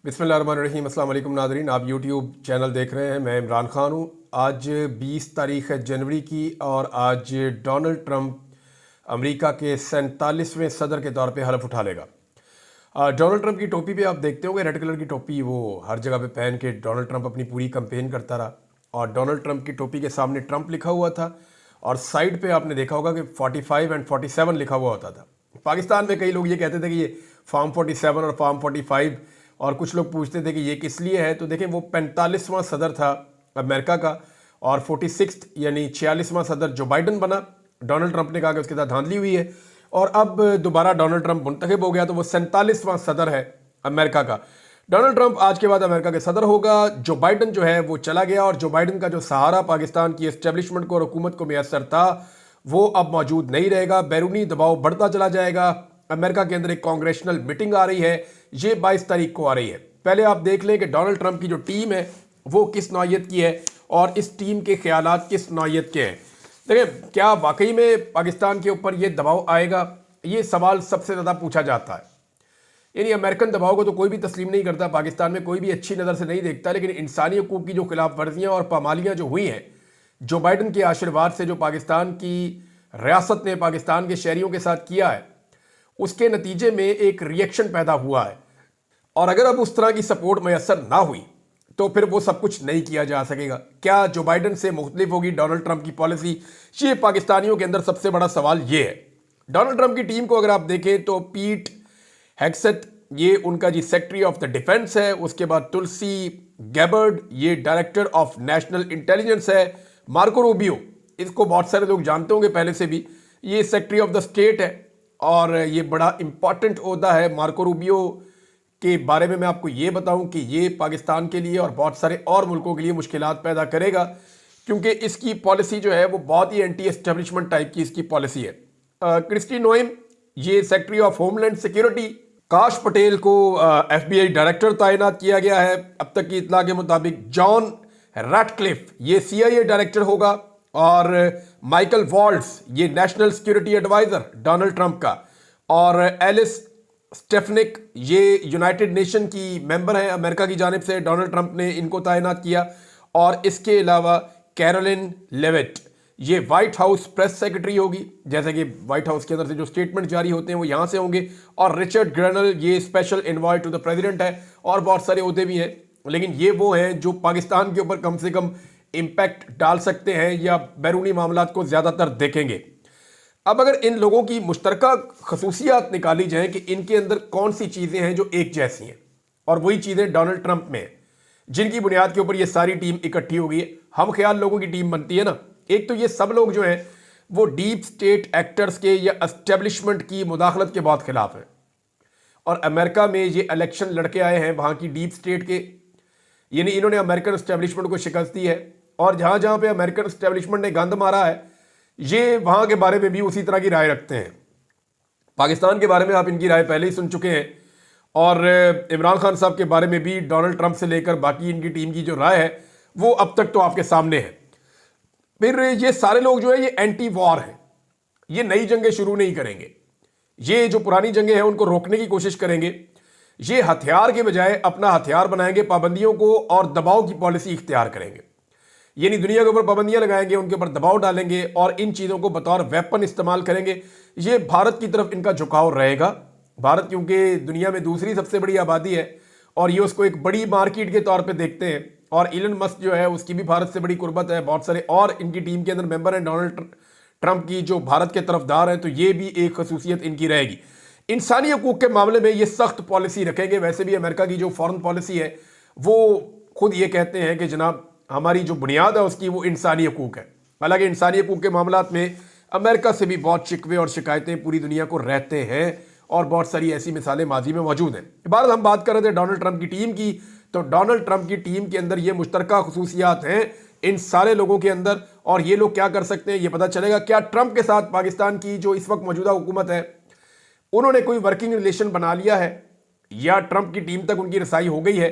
बिस्मिल्लाहिर्रहमानिर्रहीम। अस्सलाम वालेकुम नाज़रीन, आप यूट्यूब चैनल देख रहे हैं। मैं इमरान खान हूँ। आज 20 तारीख़ है जनवरी की और आज डोनाल्ड ट्रंप अमेरिका के 47वें सदर के तौर पे हलफ उठा लेगा। डोनाल्ड ट्रंप की टोपी पे आप देखते होंगे रेड कलर की टोपी, वो हर जगह पे पहन के डोनाल्ड ट्रंप अपनी पूरी कैंपेन करता रहा और डोनाल्ड ट्रंप की टोपी के सामने ट्रंप लिखा हुआ था और साइड पे आपने देखा होगा कि 45 एंड 47 लिखा हुआ होता था। पाकिस्तान में कई लोग ये कहते थे कि ये फार्म 47 और फार्म 45, और कुछ लोग पूछते थे कि ये किस लिए है। तो देखें, वो 45वां सदर था अमेरिका का और 46 यानी 46वां सदर जो बाइडन बना। डोनाल्ड ट्रंप ने कहा कि उसके साथ धांधली हुई है और अब दोबारा डोनाल्ड ट्रंप मुंतखब हो गया, तो वो 47वां सदर है अमेरिका का। डोनाल्ड ट्रंप आज के बाद अमेरिका के सदर होगा। जो बाइडन जो है वो चला गया और जो बाइडन का जो सहारा पाकिस्तान की एस्टेब्लिशमेंट को और हुकूमत को मैसर था वो अब मौजूद नहीं रहेगा। बैरूनी दबाव बढ़ता चला जाएगा। अमेरिका के अंदर एक कांग्रेशनल मीटिंग आ रही है, ये 22 तारीख को आ रही है। पहले आप देख लें कि डोनाल्ड ट्रंप की जो टीम है वो किस नौयत की है और इस टीम के ख्यालात किस नौयत के हैं। देखिए, क्या वाकई में पाकिस्तान के ऊपर ये दबाव आएगा, ये सवाल सबसे ज़्यादा पूछा जाता है। यानी अमेरिकन दबाव को तो कोई भी तस्लीम नहीं करता, पाकिस्तान में कोई भी अच्छी नज़र से नहीं देखता, लेकिन इंसानी हकूक़ की जो खिलाफ वर्जियाँ और पामालियाँ जो हुई हैं जो बाइडन के आशीर्वाद से, जो पाकिस्तान की रियासत ने पाकिस्तान के शहरियों के साथ किया है, उसके नतीजे में एक रिएक्शन पैदा हुआ है। और अगर अब उस तरह की सपोर्ट मैसर ना हुई तो फिर वो सब कुछ नहीं किया जा सकेगा। क्या जो बाइडन से मुख्तलिफ होगी डोनाल्ड ट्रंप की पॉलिसी, ये पाकिस्तानियों के अंदर सबसे बड़ा सवाल ये है। डोनाल्ड ट्रंप की टीम को अगर आप देखें तो पीट हेग्सेथ ये उनका जी सेक्रेटरी ऑफ द डिफेंस है, उसके बाद तुलसी गैबर्ड ये डायरेक्टर ऑफ नेशनल इंटेलिजेंस है, मार्को रूबियो इसको बहुत सारे लोग जानते होंगे पहले से भी, ये सेक्रेटरी ऑफ द स्टेट है और ये बड़ा इंपॉर्टेंट ओहदा है। मार्को रूबियो के बारे में मैं आपको ये बताऊं कि ये पाकिस्तान के लिए और बहुत सारे और मुल्कों के लिए मुश्किलात पैदा करेगा, क्योंकि इसकी पॉलिसी जो है वो बहुत ही एंटी एस्टेब्लिशमेंट टाइप की इसकी पॉलिसी है। क्रिस्टी नोएम ये सेक्रेटरी ऑफ होमलैंड सिक्योरिटी, काश पटेल को FBI डायरेक्टर तैनात किया गया है अब तक की इतला के मुताबिक। जॉन रैटक्लिफ ये CIA डायरेक्टर होगा और माइकल वॉल्ट्स ये national security adviser Donald Trump का, और एलिस स्टेफनिक ये यूनाइटेड नेशन की मेंबर हैं अमेरिका की जानिब से, डोनाल्ड ट्रंप ने इनको तैनात किया। और इसके अलावा कैरोलिन लेविट ये वाइट हाउस प्रेस सेक्रेटरी होगी, जैसे कि वाइट हाउस के अंदर से जो स्टेटमेंट जारी होते हैं वो यहाँ से होंगे। और रिचर्ड ग्रेनल ये special envoy to the president है और बहुत सारे ओहदे भी हैं, लेकिन ये वो हैं जो पाकिस्तान के ऊपर कम से कम इम्पैक्ट डाल सकते हैं या बैरूनी मामलात को ज़्यादातर देखेंगे। अब अगर इन लोगों की मुश्तरका खसूसियात निकाली जाएं कि इनके अंदर कौन सी चीज़ें हैं जो एक जैसी हैं, और वही चीज़ें डोनाल्ड ट्रंप में हैं जिनकी बुनियाद के ऊपर ये सारी टीम इकट्ठी हो गई है। हम ख्याल लोगों की टीम बनती है ना। एक तो ये सब लोग जो हैं वो डीप स्टेट एक्टर्स के या एस्टेब्लिशमेंट की मुदाखलत के बहुत खिलाफ हैं, और अमेरिका में ये इलेक्शन लड़के आए हैं वहाँ की डीप स्टेट के, यानी इन्होंने अमेरिकन एस्टेब्लिशमेंट को शिकस्त दी है। और जहाँ जहाँ पे अमेरिकन एस्टेब्लिशमेंट ने गंद मारा है ये वहाँ के बारे में भी उसी तरह की राय रखते हैं। पाकिस्तान के बारे में आप इनकी राय पहले ही सुन चुके हैं, और इमरान खान साहब के बारे में भी डोनाल्ड ट्रंप से लेकर बाकी इनकी टीम की जो राय है वो अब तक तो आपके सामने है। फिर ये सारे लोग जो है ये एंटी वॉर हैं, ये नई जंगें शुरू नहीं करेंगे, ये जो पुरानी जंगें हैं उनको रोकने की कोशिश करेंगे। ये हथियार के बजाय अपना हथियार बनाएंगे, पाबंदियों को और दबाव की पॉलिसी इख्तियार करेंगे, यानी दुनिया के ऊपर पाबंदियां लगाएंगे, उनके ऊपर दबाव डालेंगे और इन चीज़ों को बतौर वेपन इस्तेमाल करेंगे। ये भारत की तरफ इनका झुकाव रहेगा। भारत क्योंकि दुनिया में दूसरी सबसे बड़ी आबादी है और ये उसको एक बड़ी मार्केट के तौर पे देखते हैं, और इलन मस्क जो है उसकी भी भारत से बड़ी कुर्बत है। बहुत सारे और इनकी टीम के अंदर मेंबर हैं डोनाल्ड ट्रंप की जो भारत के तरफदार हैं, तो ये भी एक खसूसियत इनकी रहेगी। इंसानी हकूक़ के मामले में ये सख्त पॉलिसी रखेंगे। वैसे भी अमेरिका की जो फॉरेन पॉलिसी है वो खुद ये कहते हैं कि जनाब हमारी जो बुनियाद है उसकी वो इंसानी हकूक़ है। हालांकि इंसानी हकूक़ के मामलात में अमेरिका से भी बहुत शिकवे और शिकायतें पूरी दुनिया को रहते हैं, और बहुत सारी ऐसी मिसालें माजी में मौजूद हैं। भारत हम बात कर रहे थे डोनाल्ड ट्रंप की टीम की, तो डोनाल्ड ट्रंप की टीम के अंदर ये मुश्तरका खसूसियात हैं इन सारे लोगों के अंदर, और ये लोग क्या कर सकते हैं ये पता चलेगा। क्या ट्रंप के साथ पाकिस्तान की जो इस वक्त मौजूदा हुकूमत है उन्होंने कोई वर्किंग रिलेशन बना लिया है या ट्रंप की टीम तक उनकी रसाई हो गई है?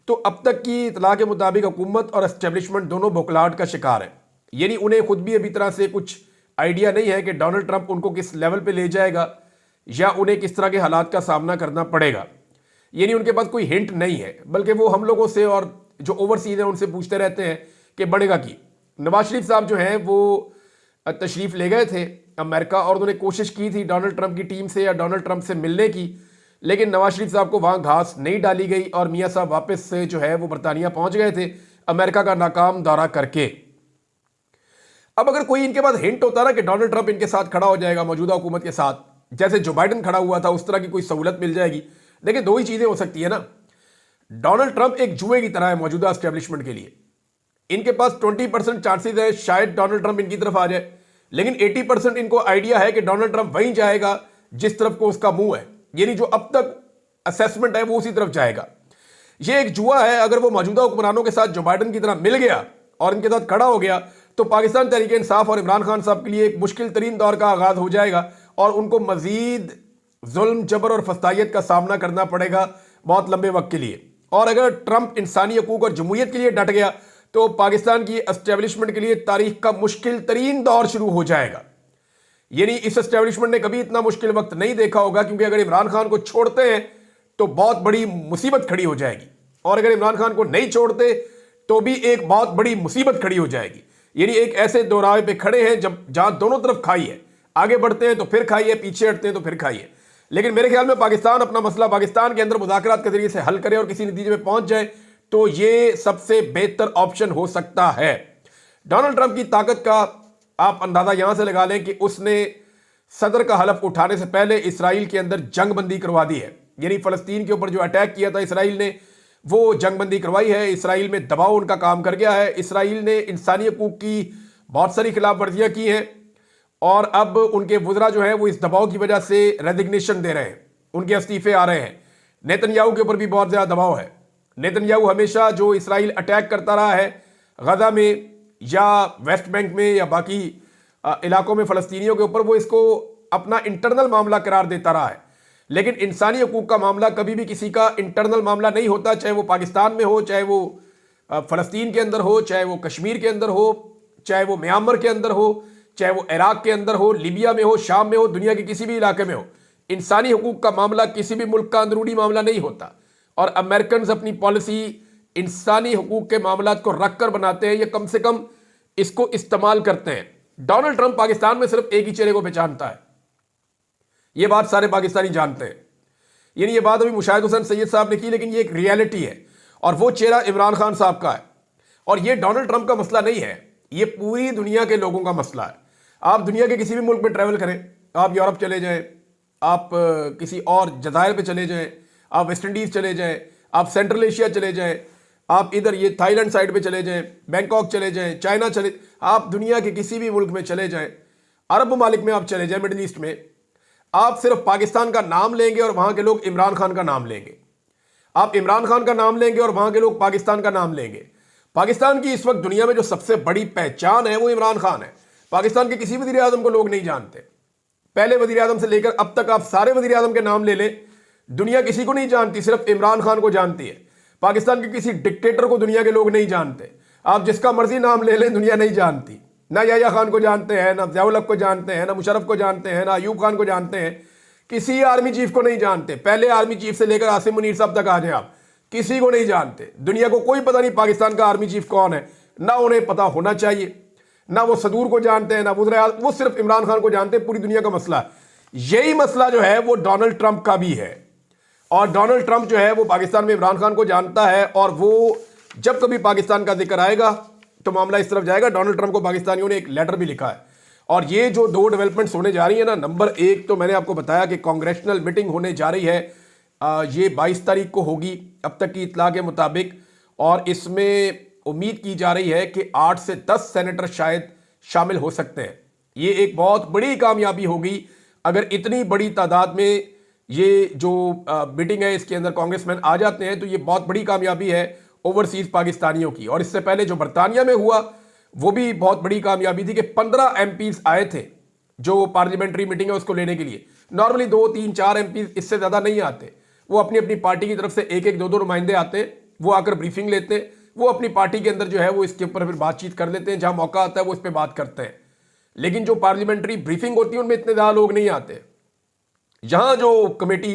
तो अब तक की इतला के मुताबिक हुकूमत और एस्टेब्लिशमेंट दोनों बौखलाहट का शिकार है, यानी उन्हें खुद भी अभी तरह से कुछ आइडिया नहीं है कि डोनाल्ड ट्रंप उनको किस लेवल पे ले जाएगा या उन्हें किस तरह के हालात का सामना करना पड़ेगा। यानी उनके पास कोई हिंट नहीं है, बल्कि वो हम लोगों से और जो ओवरसीज हैं उनसे पूछते रहते हैं कि बढ़ेगा की। नवाज शरीफ साहब जो हैं वो तशरीफ ले गए थे अमेरिका और उन्होंने कोशिश की थी डोनाल्ड ट्रंप की टीम से या डोनाल्ड ट्रंप से मिलने की, लेकिन नवाज शरीफ साहब को वहां घास नहीं डाली गई और मियां साहब वापस से जो है वो बरतानिया पहुंच गए थे अमेरिका का नाकाम दौरा करके। अब अगर कोई इनके पास हिंट होता ना कि डोनाल्ड ट्रंप इनके साथ खड़ा हो जाएगा मौजूदा हुकूमत के साथ, जैसे जो बाइडन खड़ा हुआ था उस तरह की कोई सहूलत मिल जाएगी। देखिए दो ही चीजें हो सकती है ना, डोनाल्ड ट्रंप एक जुए की तरह है मौजूदा एस्टेब्लिशमेंट के लिए। इनके पास 20% चांसेस है शायद डोनाल्ड ट्रंप इनकी तरफ आ जाए, लेकिन 80% इनको आइडिया है कि डोनाल्ड ट्रंप वहीं जाएगा जिस तरफ को उसका मुंह है, यानी जो अब तक असेसमेंट है वो उसी तरफ जाएगा। ये एक जुआ है। अगर वो मौजूदा हुक्मरानों के साथ जो बाइडन की तरह मिल गया और इनके साथ खड़ा हो गया तो पाकिस्तान तहरीक इंसाफ और इमरान खान साहब के लिए एक मुश्किल तरीन दौर का आगाज हो जाएगा और उनको मजीद जुल्म जबर और फस्तायत का सामना करना पड़ेगा बहुत लंबे वक्त के लिए। और अगर ट्रंप इंसानी हकूक और जमहूरियत के लिए डट गया तो पाकिस्तान की एस्टेब्लिशमेंट के लिए तारीख का मुश्किल तरीन दौर शुरू हो जाएगा। यानी इस एस्टेब्लिशमेंट ने कभी इतना मुश्किल वक्त नहीं देखा होगा, क्योंकि अगर इमरान खान को छोड़ते हैं तो बहुत बड़ी मुसीबत खड़ी हो जाएगी और अगर इमरान खान को नहीं छोड़ते तो भी एक बहुत बड़ी मुसीबत खड़ी हो जाएगी। यानी एक ऐसे दोराहे पे खड़े हैं जब जहां दोनों तरफ खाई है, आगे बढ़ते हैं तो फिर खाई है, पीछे हटते हैं तो फिर खाई है। लेकिन मेरे ख्याल में पाकिस्तान अपना मसला पाकिस्तान के अंदर मुज़ाकरात के जरिए से हल करे और किसी नतीजे में पहुंच जाए तो ये सबसे बेहतर ऑप्शन हो सकता है। डोनाल्ड ट्रंप की ताकत का आप अंदाजा यहां से लगा लें कि उसने सदर का हलफ उठाने से पहले इसराइल के अंदर जंगबंदी करवा दी है। यानी फलस्तीन के ऊपर जो अटैक किया था इसराइल ने, वो जंगबंदी करवाई है। इसराइल में दबाव उनका काम कर गया है। इसराइल ने इंसानी हकूक की बहुत सारी खिलाफ वर्जियां की हैं और अब उनके वुज़रा जो है वो इस दबाव की वजह से रेजिग्नेशन दे रहे हैं, उनके इस्तीफे आ रहे हैं। नेतन्याहू के ऊपर भी बहुत ज़्यादा दबाव है। नेतन्याहू हमेशा जो इसराइल अटैक करता रहा है गजा में या वेस्ट बैंक में या बाकी इलाकों में फ़लस्तीनियों के ऊपर, वो इसको अपना इंटरनल मामला करार देता रहा है। लेकिन इंसानी हकूक का मामला कभी भी किसी का इंटरनल मामला नहीं होता, चाहे वो पाकिस्तान में हो, चाहे वो फ़लस्तीन के अंदर हो, चाहे वो कश्मीर के अंदर हो, चाहे वो म्यांमार के अंदर हो, चाहे वो इराक के अंदर हो, लीबिया में हो, शाम में हो, दुनिया के किसी भी इलाके में हो। इंसानी हकूक का मामला किसी भी मुल्क का अंदरूनी मामला नहीं होता और अमेरिकन अपनी पॉलिसी इंसानी हकूक के मामला को रख कर बनाते हैं या कम से कम इसको इस्तेमाल करते हैं। डोनाल्ड ट्रंप पाकिस्तान में सिर्फ एक ही चेहरे को पहचानता है, यह बात सारे पाकिस्तानी जानते हैं। यानी ये बात अभी मुशाहिद हुसैन सैयद साहब ने की, लेकिन ये एक रियलिटी है और वो चेहरा इमरान खान साहब का है। और ये डोनाल्ड ट्रंप का मसला नहीं है, ये पूरी दुनिया के लोगों का मसला है। आप दुनिया के किसी भी मुल्क में ट्रैवल करें, आप यूरोप चले जाएं, आप किसी और जज़ायर पे चले जाएं, आप वेस्ट इंडीज़ चले जाएं, आप सेंट्रल एशिया चले जाएं, आप इधर ये थाईलैंड साइड पे चले जाएं, बैंकॉक चले जाएं, चाइना चले, आप दुनिया के किसी भी मुल्क में चले जाएं, अरब ममालिक में आप चले जाएं, मिडिल ईस्ट में, आप सिर्फ पाकिस्तान का नाम लेंगे और वहां के लोग इमरान खान का नाम लेंगे। आप इमरान खान का नाम लेंगे और वहां के लोग पाकिस्तान का नाम लेंगे। पाकिस्तान की इस वक्त दुनिया में जो सबसे बड़ी पहचान है वो इमरान खान है। पाकिस्तान के किसी वज़ीर आज़म को लोग नहीं जानते। पहले वज़ीर आज़म से लेकर अब तक आप सारे वज़ीर आज़म के नाम ले लें, दुनिया किसी को नहीं जानती, सिर्फ इमरान खान को जानती है। पाकिस्तान के किसी डिक्टेटर को दुनिया के लोग नहीं जानते। आप जिसका मर्जी नाम ले लें, दुनिया नहीं जानती। ना याह्या खान को जानते हैं, ना ज़ियाउल हक को जानते हैं, ना मुशर्रफ को जानते हैं, ना अयूब खान को जानते हैं, किसी आर्मी चीफ को नहीं जानते। पहले आर्मी चीफ से लेकर आसिम मुनीर साहब तक आ जाए, आप किसी को नहीं जानते। दुनिया को कोई पता नहीं पाकिस्तान का आर्मी चीफ कौन है, ना उन्हें पता होना चाहिए। ना वो सदूर को जानते हैं, ना वो सिर्फ इमरान खान को जानते हैं। पूरी दुनिया का मसला है। यही मसला जो है वो डोनाल्ड ट्रंप का भी है और डोनाल्ड ट्रंप जो है वो पाकिस्तान में इमरान खान को जानता है और वो जब कभी पाकिस्तान का जिक्र आएगा तो मामला इस तरफ जाएगा। डोनाल्ड ट्रंप को पाकिस्तानियों ने एक लेटर भी लिखा है और ये जो दो डेवलपमेंट्स होने जा रही है ना, नंबर एक तो मैंने आपको बताया कि कांग्रेशनल मीटिंग होने जा रही है, ये 22 तारीख को होगी अब तक की इत्तला के मुताबिक, और इसमें उम्मीद की जा रही है कि 8 से 10 सेनेटर शायद शामिल हो सकते हैं। ये एक बहुत बड़ी कामयाबी होगी अगर इतनी बड़ी तादाद में ये जो मीटिंग है इसके अंदर कांग्रेसमैन आ जाते हैं, तो ये बहुत बड़ी कामयाबी है ओवरसीज पाकिस्तानियों की। और इससे पहले जो बरतानिया में हुआ वो भी बहुत बड़ी कामयाबी थी कि 15 एमपीज आए थे जो पार्लियामेंट्री मीटिंग है उसको लेने के लिए। नॉर्मली 2, 3, 4 एमपीज, इससे ज़्यादा नहीं आते। वो अपनी अपनी पार्टी की तरफ से एक एक 2 नुमाइंदे आते हैं, वो आकर ब्रीफिंग लेते हैं, वो अपनी पार्टी के अंदर जो है वो इसके ऊपर फिर बातचीत कर लेते हैं, जहां मौका आता है वो इस पर बात करते हैं। लेकिन जो पार्लियामेंट्री ब्रीफिंग होती है उनमें इतने ज़्यादा लोग नहीं आते। जहां जो कमेटी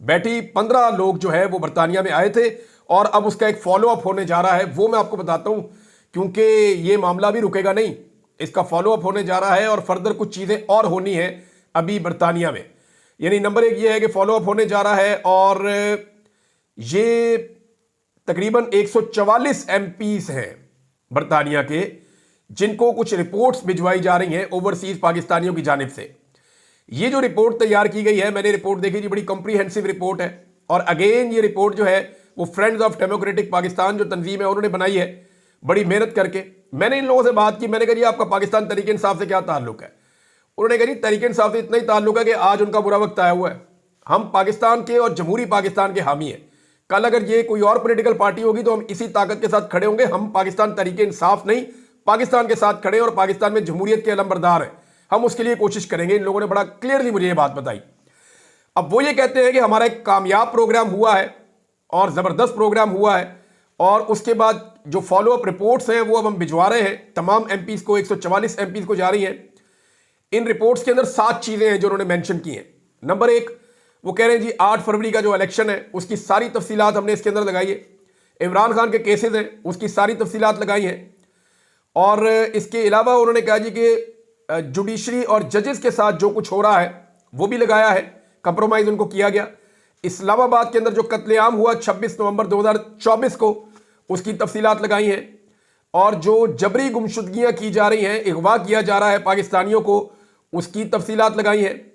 बैठी 15 लोग जो है वो बरतानिया में आए थे और अब उसका एक फॉलो अप होने जा रहा है, वो मैं आपको बताता हूं, क्योंकि ये मामला भी रुकेगा नहीं, इसका फॉलो अप होने जा रहा है और फर्दर कुछ चीजें और होनी है अभी बरतानिया में। यानी नंबर एक ये है कि फॉलो अप होने जा रहा है और ये तकरीबन 144 एमपीज हैं बरतानिया के, जिनको कुछ रिपोर्ट्स भिजवाई जा रही हैं ओवरसीज पाकिस्तानियों की जानिब से। ये जो रिपोर्ट तैयार की गई है, मैंने रिपोर्ट देखी थी, बड़ी कॉम्प्रिहेंसिव रिपोर्ट है और अगेन ये रिपोर्ट जो है वो फ्रेंड्स ऑफ डेमोक्रेटिक पाकिस्तान जो तंजीम है उन्होंने बनाई है बड़ी मेहनत करके। मैंने इन लोगों से बात की, मैंने कहा जी आपका पाकिस्तान तहरीक इंसाफ से क्या ताल्लुक है? उन्होंने कहा जी तहरीक इंसाफ से इतना ही ताल्लुक है कि आज उनका बुरा वक्त आया हुआ है, हम पाकिस्तान के और जमहूरी पाकिस्तान के हामी हैं, कल अगर ये कोई और पॉलिटिकल पार्टी होगी तो हम इसी ताकत के साथ खड़े होंगे, हम पाकिस्तान तहरीक इंसाफ नहीं पाकिस्तान के साथ खड़े और पाकिस्तान में जमहूरियत के अलमबरदार हैं, हम उसके लिए कोशिश करेंगे। इन लोगों ने बड़ा क्लियरली मुझे ये बात बताई। अब वो ये कहते हैं कि हमारा एक कामयाब प्रोग्राम हुआ है और जबरदस्त प्रोग्राम हुआ है और उसके बाद जो फॉलो अप रिपोर्ट्स हैं वो अब हम भिजवा रहे हैं तमाम एमपीज को, 144 एमपीज को जा रही हैं। इन रिपोर्ट्स के अंदर 7 चीजें हैं जो उन्होंने मेंशन की हैं। नंबर 1, वो कह रहे हैं जी 8 फरवरी का जो इलेक्शन है उसकी सारी तफसीलात हमने इसके अंदर लगाई है, इमरान खान के केसेस हैं उसकी सारी तफसीलात लगाई हैं और इसके अलावा उन्होंने कहा जी कि जुडिशरी और जजेस के साथ जो कुछ हो रहा है वो भी लगाया है, कंप्रोमाइज उनको किया गया। इस्लामाबाद के अंदर जो कत्लेआम हुआ 26 नवंबर 2024 को उसकी तफसीलात लगाई हैं और जो जबरी गुमशुदगियां की जा रही हैं, अगवा किया जा रहा है पाकिस्तानियों को, उसकी तफसीलात लगाई हैं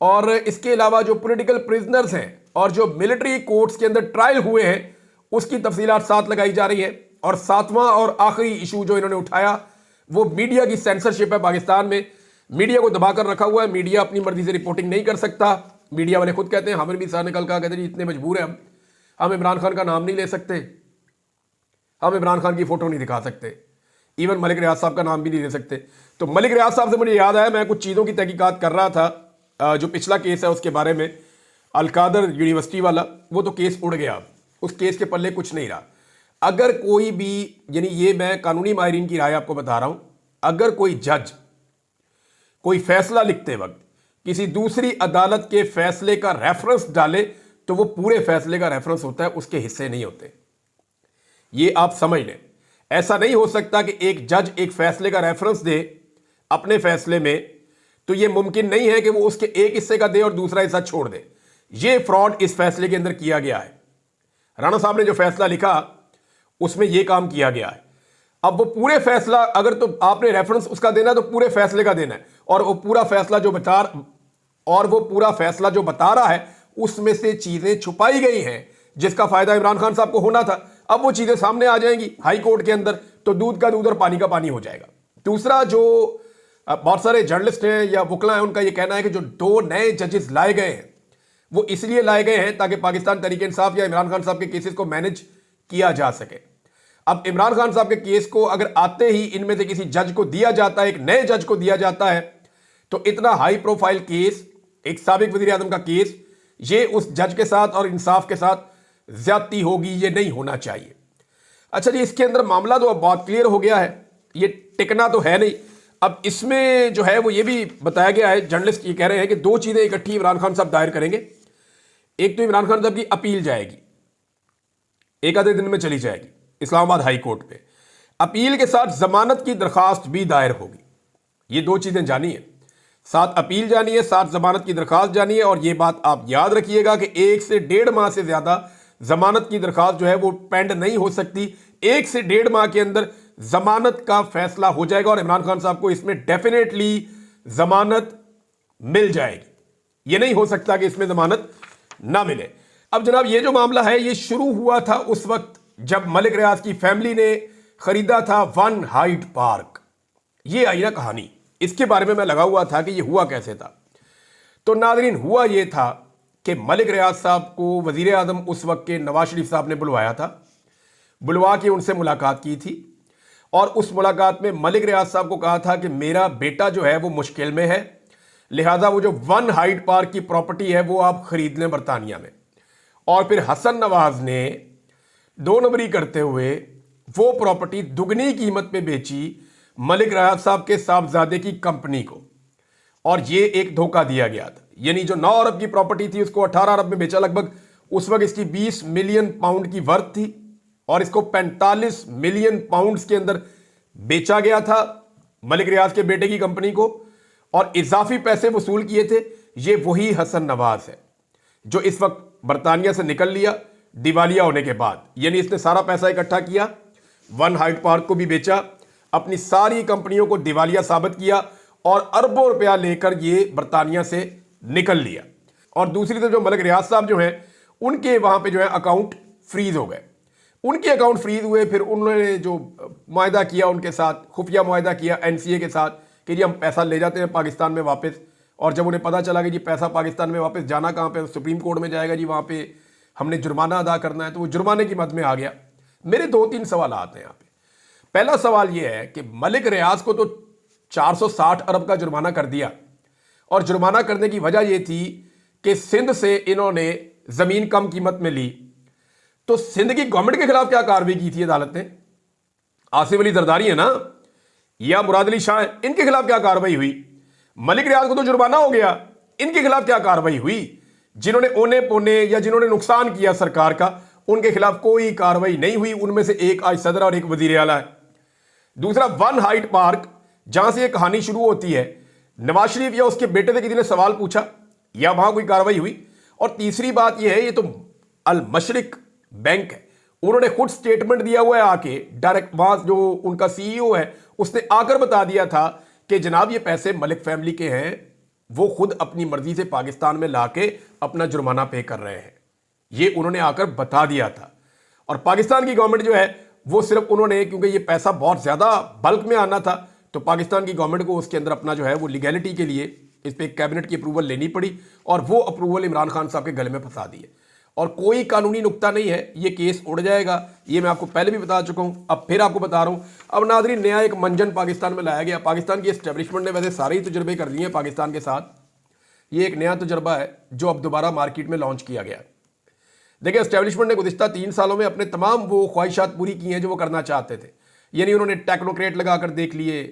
और इसके अलावा जो पॉलिटिकल प्रिजनर्स हैं और जो मिलिट्री कोर्ट्स के अंदर ट्रायल हुए हैं उसकी तफसीलात साथ लगाई जा रही है। और 7वां और आखिरी इशू जो इन्होंने उठाया वो मीडिया की सेंसरशिप है। पाकिस्तान में मीडिया को दबाकर रखा हुआ है, मीडिया अपनी मर्जी से रिपोर्टिंग नहीं कर सकता। मीडिया वाले खुद कहते हैं, हमें भी साहब ने कल कहा, कहते हैं इतने मजबूर हैं हम इमरान खान का नाम नहीं ले सकते, हम इमरान खान की फोटो नहीं दिखा सकते, इवन मलिक रियाज साहब का नाम भी नहीं ले सकते। तो मलिक रियाज साहब से मुझे याद आया, मैं कुछ चीज़ों की तहकीकात कर रहा था, जो पिछला केस है उसके बारे में, अलकादर यूनिवर्सिटी वाला, वो तो केस उड़ गया, उस केस के पल्ले कुछ नहीं रहा। अगर कोई भी, यानी ये मैं कानूनी माहिरीन की राय आपको बता रहा हूं, अगर कोई जज कोई फैसला लिखते वक्त किसी दूसरी अदालत के फैसले का रेफरेंस डाले तो वो पूरे फैसले का रेफरेंस होता है, उसके हिस्से नहीं होते। ये आप समझ लें। ऐसा नहीं हो सकता कि एक जज एक फैसले का रेफरेंस दे अपने फैसले में, तो ये मुमकिन नहीं है कि वो उसके एक हिस्से का दे और दूसरा हिस्सा छोड़ दे। ये फ्रॉड इस फैसले के अंदर किया गया है। राणा साहब ने जो फैसला लिखा उसमें यह काम किया गया है। अब वो पूरे फैसला, अगर तो आपने रेफरेंस उसका देना है तो पूरे फैसले का देना है, और वो पूरा फैसला जो बता रहा है उसमें से चीजें छुपाई गई हैं जिसका फायदा इमरान खान साहब को होना था। अब वो चीजें सामने आ जाएंगी हाई कोर्ट के अंदर, तो दूध का दूध और पानी का पानी हो जाएगा। दूसरा, जो बहुत सारे जर्नलिस्ट हैं या वकला हैं, उनका ये कहना है कि जो 2 नए जजेस लाए गए हैं वो इसलिए लाए गए हैं ताकि पाकिस्तान तहरीक इंसाफ या इमरान खान साहब के केसेस को मैनेज किया जा सके। अब इमरान खान साहब के केस को अगर आते ही इनमें से किसी जज को दिया जाता है, एक नए जज को दिया जाता है, तो इतना हाई प्रोफाइल केस, एक साबिक वजीर आजम का केस, ये उस जज के साथ और इंसाफ के साथ ज्यादती होगी, ये नहीं होना चाहिए। अच्छा जी, इसके अंदर मामला तो अब बहुत क्लियर हो गया है, ये टिकना तो है नहीं। अब इसमें जो है वो ये भी बताया गया है, जर्नलिस्ट ये कह रहे हैं कि 2 चीजें इकट्ठी इमरान खान साहब दायर करेंगे। एक तो इमरान खान साहब की अपील जाएगी, एक आधे दिन में चली जाएगी इस्लामाबाद हाई कोर्ट पे, अपील के साथ जमानत की दरखास्त भी दायर होगी। ये 2 चीजें जानी है, साथ अपील जानी है, साथ जमानत की दरखास्त जानी है। और ये बात आप याद रखिएगा कि 1 से 1.5 माह से ज्यादा जमानत की दरखास्त जो है वो पेंड नहीं हो सकती। 1 से 1.5 माह के अंदर जमानत का फैसला हो जाएगा और इमरान खान साहब को इसमें डेफिनेटली जमानत मिल जाएगी। ये नहीं हो सकता कि इसमें जमानत ना मिले। अब जनाब, ये जो मामला है ये शुरू हुआ था उस वक्त जब मलिक रियाज की फैमिली ने खरीदा था 1 हाइड पार्क। ये आई ना कहानी, इसके बारे में मैं लगा हुआ था कि ये हुआ कैसे था। तो नाज़रीन, हुआ ये था कि मलिक रियाज साहब को वजीर आजम उस वक्त के नवाज शरीफ साहब ने बुलवाया था, बुलवा के उनसे मुलाकात की थी और उस मुलाकात में मलिक रियाज साहब को कहा था कि मेरा बेटा जो है वो मुश्किल में है, लिहाजा वो जो 1 हाइड पार्क की प्रॉपर्टी है वो आप खरीद लें बरतानिया में। और फिर हसन नवाज ने 2 नंबरी करते हुए वो प्रॉपर्टी दुगनी कीमत पे बेची मलिक रियाज साहब के साहबजादे की कंपनी को। और ये एक धोखा दिया गया था। यानी जो 9 अरब की प्रॉपर्टी थी उसको 18 अरब में बेचा लगभग। उस वक्त इसकी 20 मिलियन पाउंड की वर्थ थी और इसको 45 मिलियन पाउंड्स के अंदर बेचा गया था मलिक रियाज के बेटे की कंपनी को, और इजाफी पैसे वसूल किए थे ये वही हसन नवाज है जो इस वक्त बरतानिया से निकल लिया दिवालिया होने के बाद। यानी इसने सारा पैसा इकट्ठा किया, वन हाइट पार्क को भी बेचा, अपनी सारी कंपनियों को दिवालिया साबित किया और अरबों रुपया लेकर ये बरतानिया से निकल लिया। और दूसरी तरफ जो मलिक रियाज साहब जो हैं उनके वहां पे जो है अकाउंट फ्रीज हो गए। उनके अकाउंट फ्रीज हुए, फिर उन्होंने जो मुआहदा किया उनके साथ, खुफिया मुआहदा किया एनसीए के साथ कि जी हम पैसा ले जाते हैं पाकिस्तान में वापस। और जब उन्हें पता चला कि जी पैसा पाकिस्तान में वापस जाना कहाँ पे, सुप्रीम कोर्ट में जाएगा जी, वहाँ पे हमने जुर्माना अदा करना है, तो वो जुर्माने की मद में आ गया। मेरे 2-3 सवाल आते हैं यहाँ पे। पहला सवाल ये है कि मलिक रियाज को तो 460 अरब का जुर्माना कर दिया, और जुर्माना करने की वजह यह थी कि सिंध से इन्होंने जमीन कम कीमत में ली। तो सिंध की गवर्नमेंट के खिलाफ क्या कार्रवाई की थी अदालत ने? आसिफ अली जरदारी है ना, या मुराद अली शाह, इनके खिलाफ क्या कार्रवाई हुई? मलिक रियाज को तो जुर्माना हो गया, इनके खिलाफ क्या कार्रवाई हुई? जिन्होंने ओने पोने या जिन्होंने नुकसान किया सरकार का, उनके खिलाफ कोई कार्रवाई नहीं हुई। उनमें से एक आज सदर और एक वजीर आला है। दूसरा, वन हाइट पार्क, जहां से यह कहानी शुरू होती है, नवाज शरीफ या उसके बेटे से किसी ने सवाल पूछा या वहां कोई कार्रवाई हुई? और तीसरी बात यह है, ये तो अल मशरिक बैंक है, उन्होंने खुद स्टेटमेंट दिया हुआ है आके, डायरेक्ट वहां जो उनका सीईओ है उसने आकर बता दिया था कि जनाब ये पैसे मलिक फैमिली के हैं, वो खुद अपनी मर्जी से पाकिस्तान में लाके अपना जुर्माना पे कर रहे हैं। ये उन्होंने आकर बता दिया था। और पाकिस्तान की गवर्नमेंट जो है वो सिर्फ उन्होंने, क्योंकि ये पैसा बहुत ज्यादा बल्क में आना था, तो पाकिस्तान की गवर्नमेंट को उसके अंदर अपना जो है वो लीगैलिटी के लिए इस पर कैबिनेट की अप्रूवल लेनी पड़ी, और वो अप्रूवल इमरान खान साहब के गले में फंसा दी है। और कोई कानूनी नुक्ता नहीं है, ये केस उड़ जाएगा। ये मैं आपको पहले भी बता चुका हूं, अब फिर आपको बता रहा हूं। अब नाज़रीन, नया एक मंजन पाकिस्तान में लाया गया। पाकिस्तान की एस्टेब्लिशमेंट ने वैसे सारे ही तजुर्बे कर लिए हैं पाकिस्तान के साथ, ये एक नया तजुर्बा है जो अब दोबारा मार्केट में लॉन्च किया गया। देखिए, एस्टेब्लिशमेंट ने गुज़िश्ता 3 सालों में अपने तमाम वो ख्वाहिशात पूरी की हैं जो वो करना चाहते थे। यानी उन्होंने टेक्नोक्रेट लगाकर देख लिए,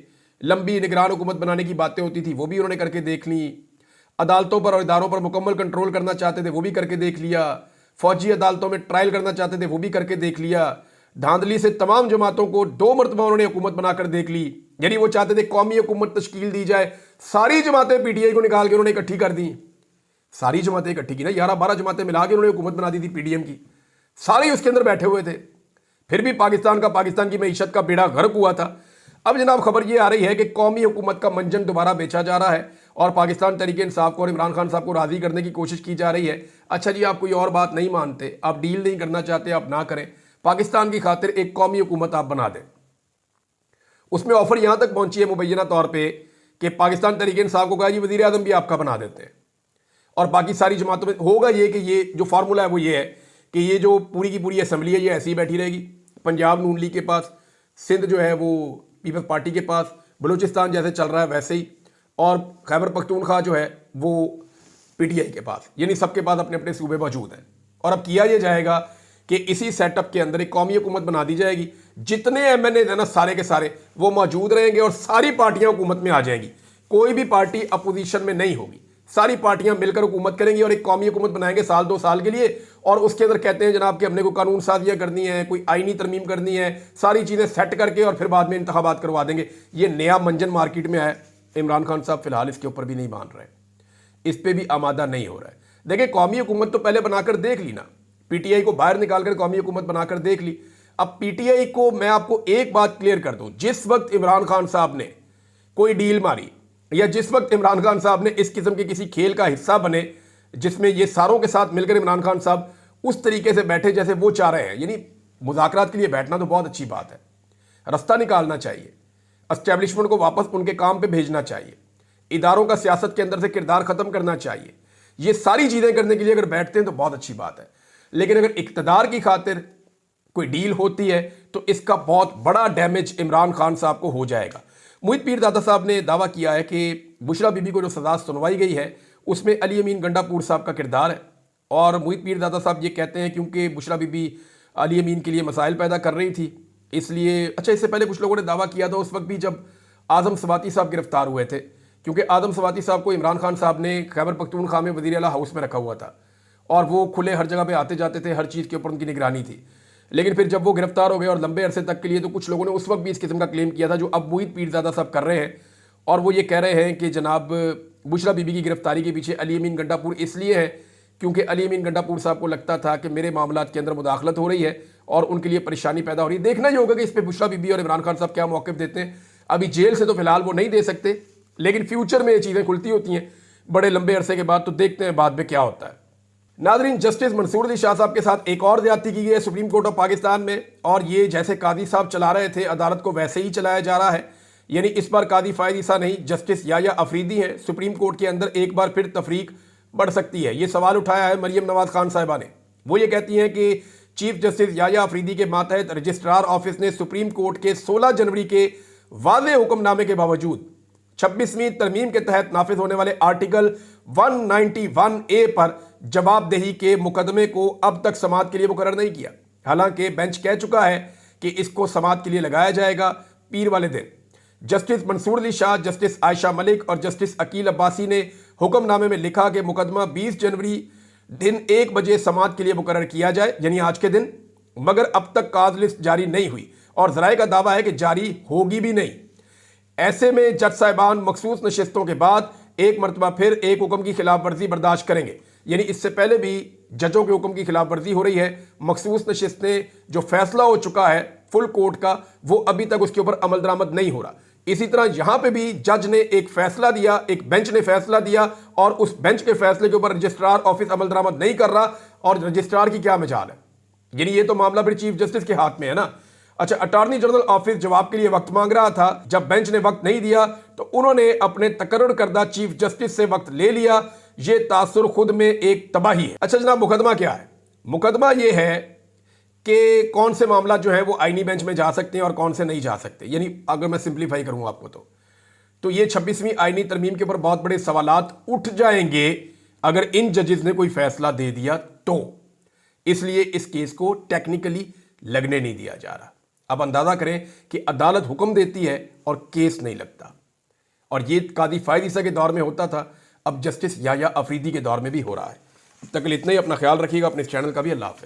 लंबी निगरान हुकूमत बनाने की बातें होती थी वो भी उन्होंने करके देख ली, अदालतों पर और इदारों पर मुकम्मल कंट्रोल करना चाहते थे वो भी करके देख लिया, फौजी अदालतों में ट्रायल करना चाहते थे वो भी करके देख लिया, धांधली से तमाम जमातों को 2 मरतबा उन्होंने हुकूमत बनाकर देख ली। यानी वो चाहते थे कौमी हुकूमत तश्कील दी जाए, सारी जमातें पीटीआई को निकाल के उन्होंने इकट्ठी कर दी, सारी जमातें इकट्ठी की ना, 11-12 जमातें मिला के उन्होंने हुकूमत बना दी थी पीडीएम की, सारे उसके अंदर बैठे हुए थे। फिर भी पाकिस्तान की मईशत का बेड़ा गर्क हुआ था। अब जनाब खबर ये आ रही है कि कौमी हुकूमत का मंजन दोबारा बेचा जा रहा है और पाकिस्तान तहरीक इंसाफ को और इमरान खान साहब को राजी करने की कोशिश की जा रही है। अच्छा जी, आप कोई और बात नहीं मानते, आप डील नहीं करना चाहते, आप ना करें, पाकिस्तान की खातिर एक कौमी हुकूमत आप बना दें। उसमें ऑफर यहां तक पहुंची है मुबैना तौर पर कि पाकिस्तान तहरीक इंसाफ को कहा जी वज़ीर आज़म भी आपका बना देते हैं, और बाकी सारी जमातों में होगा ये कि ये जो फार्मूला है वो ये है कि ये जो पूरी की पूरी असम्बली है ये ऐसी ही बैठी रहेगी, पंजाब नून लीग के पास, सिंध जो है वो पीपल्स पार्टी के पास, बलूचिस्तान जैसे चल रहा है वैसे ही, और खैबर पख्तूनख्वा जो है वो पीटीआई के पास। यानी सबके पास अपने अपने सूबे मौजूद हैं। और अब किया यह जाएगा कि इसी सेटअप के अंदर एक कौमी हुकूमत बना दी जाएगी, जितने एमएनए है ना सारे के सारे वो मौजूद रहेंगे और सारी पार्टियां हुकूमत में आ जाएंगी, कोई भी पार्टी अपोजिशन में नहीं होगी, सारी पार्टियां मिलकर हुकूमत करेंगी और एक कौमी हुकूमत बनाएंगे साल 2 साल के लिए। और उसके अंदर कहते हैं जनाब कि हमने कोई कानून साजियां करनी है, कोई आईनी तरमीम करनी है, सारी चीज़ें सेट करके और फिर बाद में इंतखाबात करवा देंगे। ये नया मंजन मार्केट में है। इमरान खान साहब फिलहाल इसके ऊपर भी नहीं मान रहे, इस पर भी आमादा नहीं हो रहा है। देखिए, कौमी हुकूमत तो पहले बनाकर देख ली ना, पीटीआई को बाहर निकालकर कौमी हुकूमत बनाकर देख ली। अब पीटीआई को मैं आपको एक बात क्लियर कर दूं, जिस वक्त इमरान खान साहब ने कोई डील मारी या जिस वक्त इमरान खान साहब ने इस किस्म के किसी खेल का हिस्सा बने जिसमें ये सारों के साथ मिलकर इमरान खान साहब उस तरीके से बैठे जैसे वो चाह रहे हैं, यानी मुज़ाकरात के लिए बैठना तो बहुत अच्छी बात है, रास्ता निकालना चाहिए, एस्टेब्लिशमेंट को वापस उनके काम पे भेजना चाहिए, इदारों का सियासत के अंदर से किरदार खत्म करना चाहिए, ये सारी चीज़ें करने के लिए अगर बैठते हैं तो बहुत अच्छी बात है। लेकिन अगर इक़्तिदार की खातिर कोई डील होती है तो इसका बहुत बड़ा डैमेज इमरान खान साहब को हो जाएगा। मोहित पीरदादा साहब ने दावा किया है कि बुशरा बीबी को जो सज़ा सुनवाई गई है उसमें अली अमीन गंडापुर साहब का किरदार है। और मोहित पीरदादा साहब ये कहते हैं क्योंकि बुशरा बीबी अली अमीन के लिए मसाइल पैदा कर रही थी, इसलिए अच्छा, इससे पहले कुछ लोगों ने दावा किया था उस वक्त भी जब आज़म सवाती साहब गिरफ्तार हुए थे क्योंकि आदम सवाती साहब को इमरान खान साहब ने खैबर पख्तूनख्वा में वज़ीर आला हाउस में रखा हुआ था और वो खुले हर जगह पे आते जाते थे, हर चीज़ के ऊपर उनकी निगरानी थी। लेकिन फिर जब वो गिरफ्तार हो गए और लंबे अरसे तक के लिए, तो कुछ लोगों ने उस वक्त भी इस किस्म का क्लेम किया था जो अब मुईद पीरज़ादा साहब कर रहे हैं, और वो ये कह रहे हैं कि जनाब बुशरा बीबी की गिरफ्तारी के पीछे अली अमीन गंडापुर इसलिए है क्योंकि अली अमीन गंडापुर साहब को लगता था कि मेरे मामलात के अंदर मुदाखलत हो रही है और उनके लिए परेशानी पैदा हो रही है। देखना ही होगा कि इस पर बुशरा बीबी और इमरान खान साहब क्या मौक़िफ़ देते हैं। अभी जेल से तो फिलहाल वो नहीं दे सकते, लेकिन फ्यूचर में ये चीज़ें खुलती होती हैं बड़े लंबे अरसे के बाद, तो देखते हैं बाद में क्या होता है। नाज़रीन, जस्टिस मंसूर अली शाह साहब के साथ एक और ज्यादती की गई है सुप्रीम कोर्ट ऑफ पाकिस्तान में, और ये जैसे कादी साहब चला रहे थे अदालत को वैसे ही चलाया जा रहा है। यानी इस बार कादी फ़ायद ईसा नहीं, जस्टिस याया अफरीदी हैं। सुप्रीम कोर्ट के अंदर एक बार फिर तफरीक बढ़ सकती है, ये सवाल उठाया है मरियम नवाज खान साहिबा ने। वो ये कहती हैं कि चीफ जस्टिस याया अफरीदी के मातहत रजिस्ट्रार ऑफिस ने सुप्रीम कोर्ट के 16 जनवरी के वाज़ेह हुक्मनामे के बावजूद 26वीं तरमीम के तहत नाफिज होने वाले आर्टिकल 191A पर जवाबदेही के मुकदमे को अब तक समाअत के लिए मुकर्रर नहीं किया। हालांकि बेंच कह चुका है कि इसको समाअत के लिए लगाया जाएगा पीर वाले दिन। जस्टिस मंसूर अली शाह, जस्टिस आयशा मलिक और जस्टिस अकील अब्बासी ने हुक्मनामे में लिखा कि मुकदमा 20 जनवरी दिन 1 बजे समाअत के लिए मुकर्रर किया जाए, यानी आज के दिन, मगर अब तक काज लिस्ट जारी नहीं हुई और ज़राए का दावा है कि जारी होगी भी नहीं। ऐसे में जज साहिबान मखसूस नशिस्तों के बाद एक मरतबा फिर एक हुक्म की खिलाफ वर्जी बर्दाश्त करेंगे। यानी इससे पहले भी जजों के हुक्म की खिलाफ वर्जी हो रही है। मखसूस नशिस्तें जो फैसला हो चुका है फुल कोर्ट का, वो अभी तक उसके ऊपर अमल दरामद नहीं हो रहा। इसी तरह यहां पे भी जज ने एक फैसला दिया, एक बेंच ने फैसला दिया, और उस बेंच के फैसले के ऊपर रजिस्ट्रार ऑफिस अमल दरामद नहीं कर रहा, और रजिस्ट्रार की क्या मजाल है। यानी ये तो मामला फिर चीफ जस्टिस के हाथ में है ना। अच्छा, अटॉर्नी जनरल ऑफिस जवाब के लिए वक्त मांग रहा था, जब बेंच ने वक्त नहीं दिया तो उन्होंने अपने तकर्रुर करदा चीफ जस्टिस से वक्त ले लिया। ये तासुर खुद में एक तबाही है। अच्छा जनाब, मुकदमा क्या है? मुकदमा ये है कि कौन से मामला जो है वो आईनी बेंच में जा सकते हैं और कौन से नहीं जा सकते। यानी अगर मैं सिंप्लीफाई करूं आपको तो ये 26वीं आईनी तरमीम के ऊपर बहुत बड़े सवालात उठ जाएंगे अगर इन जजेस ने कोई फैसला दे दिया तो। इसलिए इस केस को टेक्निकली लगने नहीं दिया जा रहा। अब अंदाजा करें कि अदालत हुक्म देती है और केस नहीं लगता, और ये कादी फ़ायद ईसा के दौर में होता था, अब जस्टिस याया अफरीदी के दौर में भी हो रहा है। अब तक इतना ही, अपना ख्याल रखिएगा, अपने इस चैनल का भी। अल्लाह हाफ़िज़।